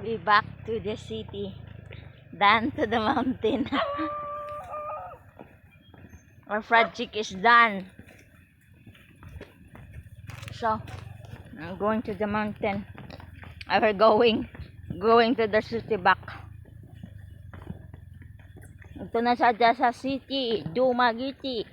We back to the city, down to the mountain. Our fried chick is done. So, I'm going to the mountain. We're going to the city back. Ito na sa city, Dumaguete.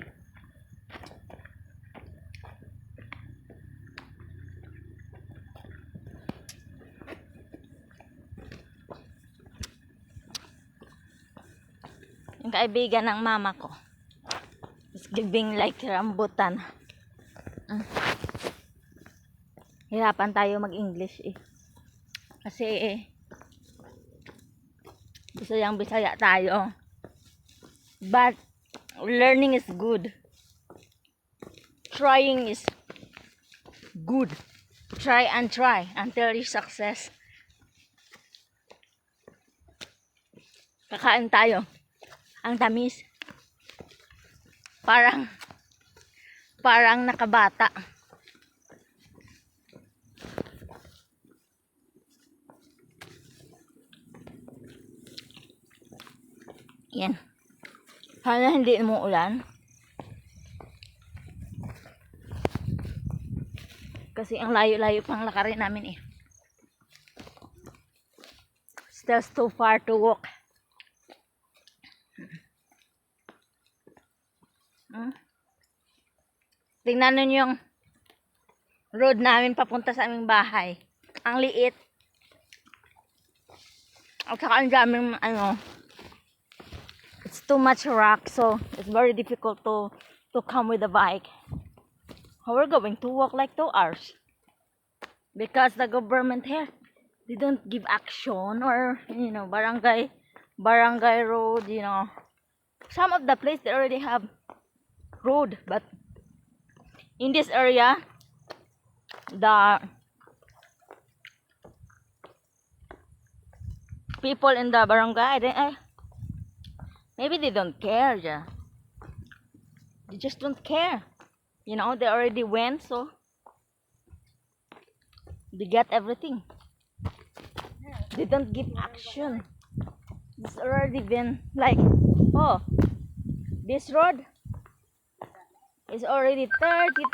Yung kaibigan ng mama ko is giving like rambutan. Hirapan tayo mag-English kasi Bisayang Bisaya tayo. But learning is good. Trying is good. Try and try until you success. Kakain tayo. Ang tamis. Parang nakabata. Yan. Sana hindi umuulan. Kasi ang layo-layo pang lakarin namin Still too far to walk. Tingnan nyo yung road namin papunta sa aming bahay. Ang liit. At saka ang daming it's too much rock, so it's very difficult to come with the bike. We're going to walk like 2 hours because the government here, they don't give action, or barangay road, some of the place they already have road, but in this area the people in the barangay, maybe they don't care. They just don't care. They already went, so they get everything. They don't give action. It's already been like, this road is already 30